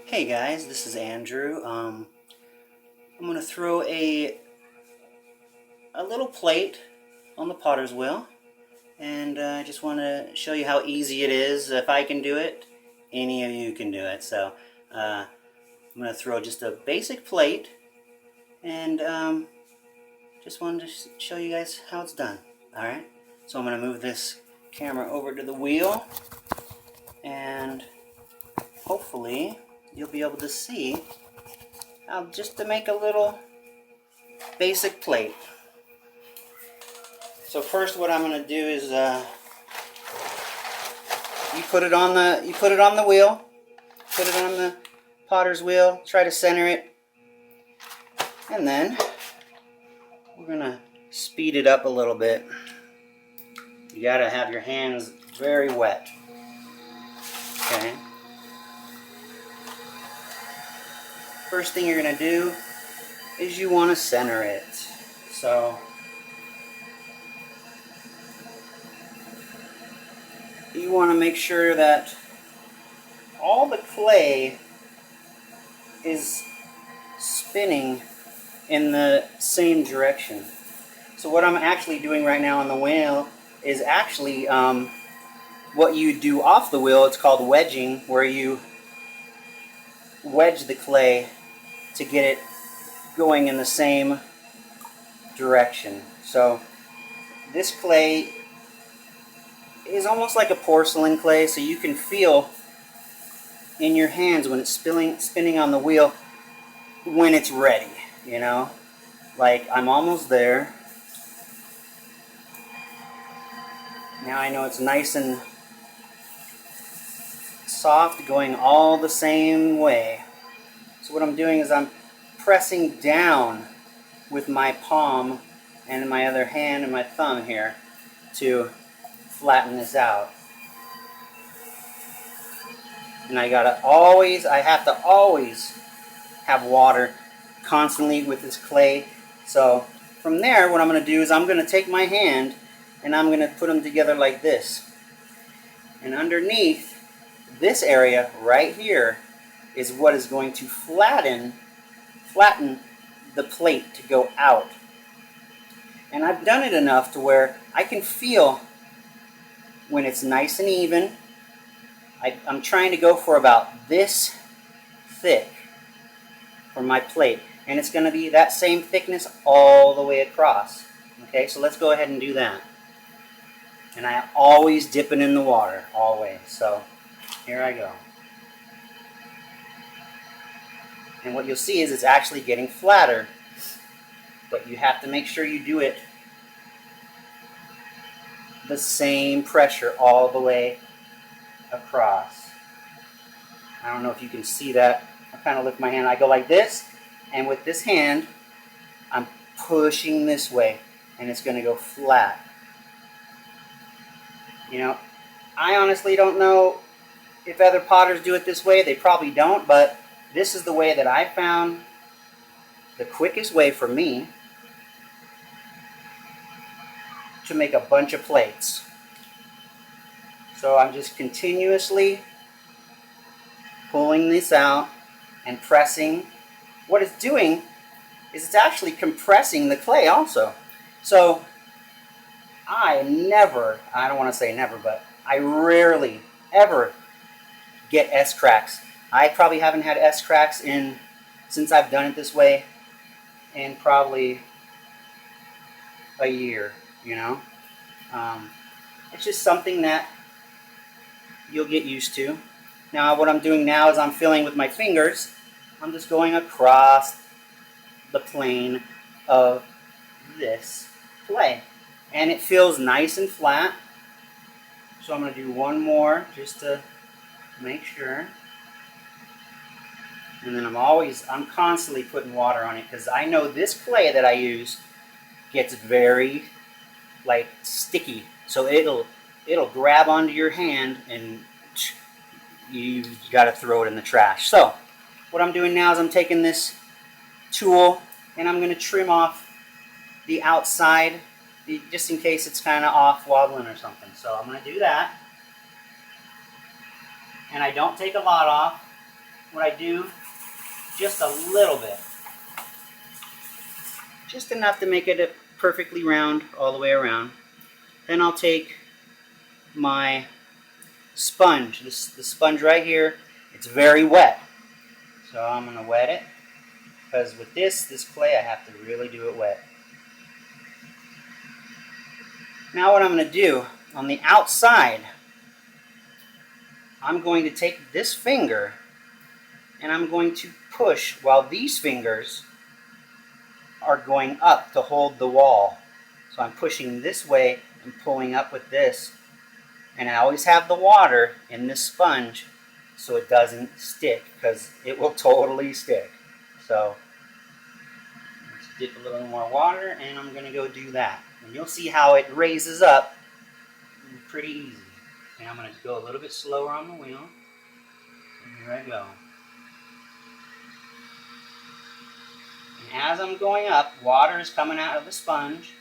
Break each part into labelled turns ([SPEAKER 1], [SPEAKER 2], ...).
[SPEAKER 1] Hey guys, this is Andrew. I'm going to throw a little plate on the potter's wheel, and I just want to show you how easy it is. If I can do it, any of you can do it. So I'm going to throw just a basic plate, and just wanted to show you guys how it's done. Alright, so I'm going to move this camera over to the wheel, and hopefully you'll be able to see how just to make a little basic plate. So first, what I'm going to do is you put it on the wheel, put it on the potter's wheel, try to center it, and then we're going to speed it up a little bit. You got to have your hands very wet. Okay. First thing you're going to do is you want to center it. So you want to make sure that all the clay is spinning in the same direction. So what I'm actually doing right now on the wheel is actually what you do off the wheel. It's called wedging, where you wedge the clay to get it going in the same direction. So this clay is almost like a porcelain clay, so you can feel in your hands when it's spinning on the wheel when it's ready, you know? Like, I'm almost there. Now I know it's nice and soft, going all the same way. So what I'm doing is I'm pressing down with my palm and my other hand and my thumb here to flatten this out. And I have to always have water constantly with this clay. So from there, what I'm going to do is I'm going to take my hand and I'm going to put them together like this. And underneath this area right here is what is going to flatten the plate to go out. And I've done it enough to where I can feel when it's nice and even. I'm trying to go for about this thick for my plate. And it's going to be that same thickness all the way across. Okay, so let's go ahead and do that. And I always dip it in the water, always. So here I go. And what you'll see is it's actually getting flatter. But you have to make sure you do it the same pressure all the way across. I don't know if you can see that. I kind of lift my hand. I go like this, and with this hand, I'm pushing this way, and it's going to go flat. You know, I honestly don't know if other potters do it this way. They probably don't, but this is the way that I found the quickest way for me to make a bunch of plates. So I'm just continuously pulling this out and pressing. What it's doing is it's actually compressing the clay also. So I don't want to say never, but I rarely ever get S-cracks. I probably haven't had S-cracks since I've done it this way in probably a year, you know. It's just something that you'll get used to. Now what I'm doing now is I'm filling with my fingers. I'm just going across the plane of this clay. And it feels nice and flat. So I'm going to do one more just to make sure. And then I'm constantly putting water on it, because I know this clay that I use gets very sticky. So it'll grab onto your hand and you've got to throw it in the trash. So what I'm doing now is I'm taking this tool and I'm going to trim off the outside just in case it's kind of off wobbling or something. So I'm going to do that. And I don't take a lot off. what I do, just a little bit. Just enough to make it perfectly round all the way around. Then I'll take my sponge, the sponge right here. It's very wet, so I'm going to wet it, because with this clay I have to really do it wet. Now what I'm going to do, on the outside, I'm going to take this finger and I'm going to push while these fingers are going up to hold the wall. So I'm pushing this way and pulling up with this. And I always have the water in this sponge so it doesn't stick, because it will totally stick. So let's dip a little more water and I'm going to go do that. And you'll see how it raises up pretty easy. And I'm going to go a little bit slower on the wheel. And here I go. And as I'm going up, water is coming out of the sponge.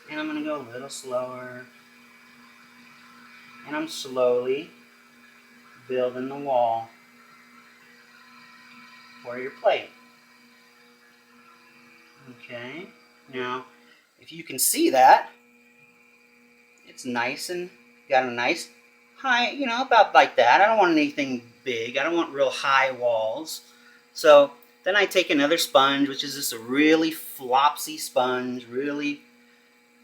[SPEAKER 1] And I'm going to go a little slower. And I'm slowly building the wall for your plate. Okay, now if you can see that, it's nice and got a nice high, you know, about like that. I don't want anything big. I don't want real high walls. So then I take another sponge, which is just a really flopsy sponge, really,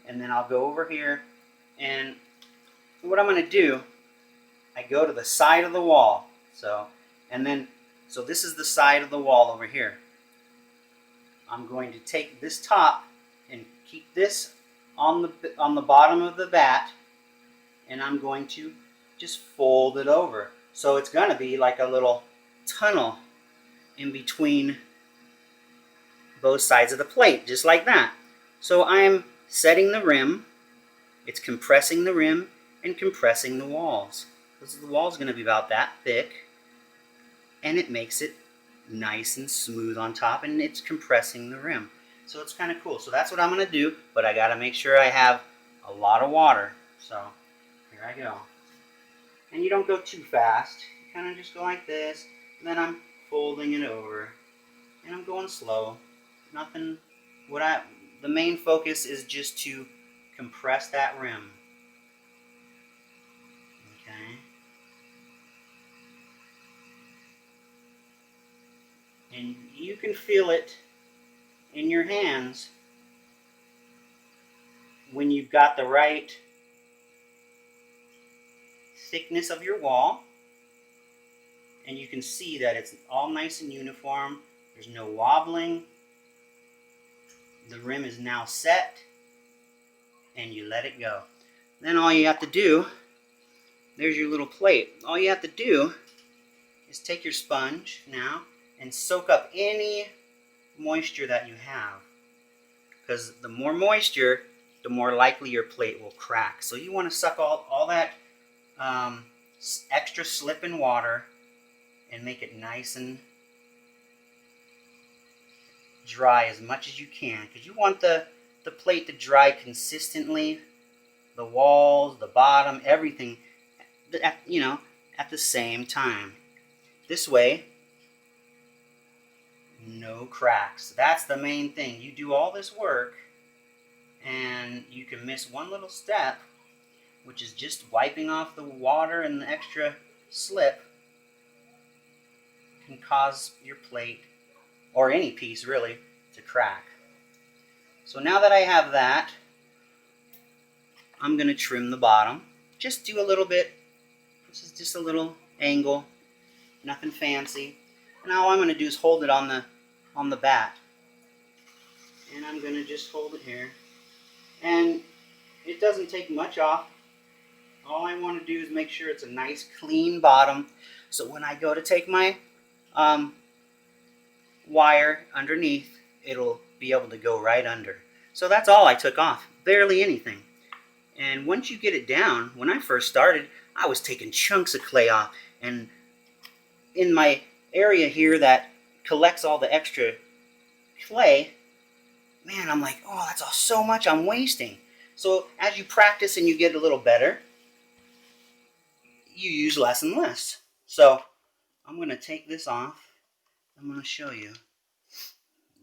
[SPEAKER 1] and then I'll go over here, and what I'm going to do, I go to the side of the wall. So this is the side of the wall over here. I'm going to take this top and keep this on the bottom of the vat, and I'm going to just fold it over. So it's going to be like a little tunnel in between both sides of the plate, just like that. So I'm setting the rim, it's compressing the rim and compressing the walls. Because the wall's going to be about that thick, and it makes it nice and smooth on top, and it's compressing the rim. So it's kind of cool. So that's what I'm going to do, but I got to make sure I have a lot of water. So here I go. And you don't go too fast. You kind of just go like this, and then I'm folding it over, and I'm going slow. Nothing. The main focus is just to compress that rim. Okay. And you can feel it in your hands when you've got the right thickness of your wall, and you can see that it's all nice and uniform. There's no wobbling. The rim is now set, and you let it go. Then all you have to do, there's your little plate. All you have to do is take your sponge now and soak up any moisture that you have. Because the more moisture, the more likely your plate will crack. So you want to suck all that extra slip in water and make it nice and dry as much as you can. Because you want the plate to dry consistently. The walls, the bottom, everything, at the same time. This way, no cracks. That's the main thing. You do all this work and you can miss one little step, which is just wiping off the water and the extra slip, can cause your plate, or any piece really, to crack. So now that I have that, I'm going to trim the bottom. Just do a little bit. This is just a little angle, nothing fancy. Now all I'm going to do is hold it on the bat. And I'm going to just hold it here. And it doesn't take much off. All I want to do is make sure it's a nice clean bottom, so when I go to take my wire underneath, it'll be able to go right under. So that's all I took off, barely anything. And once you get it down, when I first started, I was taking chunks of clay off, and in my area here that collects all the extra clay, man, I'm like, oh, that's all so much I'm wasting. So as you practice and you get a little better, you use less and less. So I'm going to take this off. I'm going to show you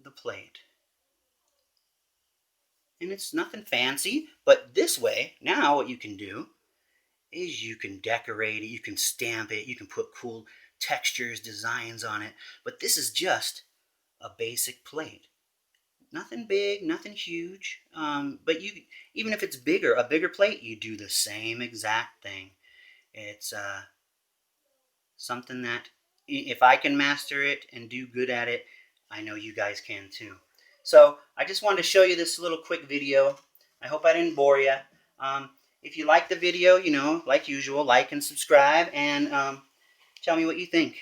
[SPEAKER 1] the plate. And it's nothing fancy, but this way, now what you can do is you can decorate it, you can stamp it, you can put cool textures, designs on it. But this is just a basic plate. Nothing big, nothing huge. But you, even if it's bigger, a bigger plate, you do the same exact thing. It's something that if I can master it and do good at it, I know you guys can too. So I just wanted to show you this little quick video. I hope I didn't bore you. If you like the video, you know, like usual, like and subscribe, and tell me what you think.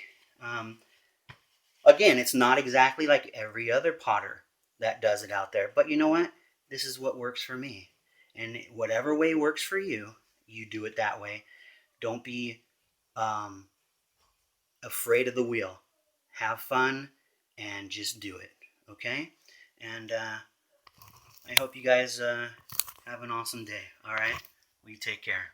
[SPEAKER 1] Again, it's not exactly like every other potter that does it out there, but you know what? This is what works for me. And whatever way works for you, you do it that way. Don't be afraid of the wheel. Have fun and just do it, okay? And I hope you guys have an awesome day, all right? Well, you take care.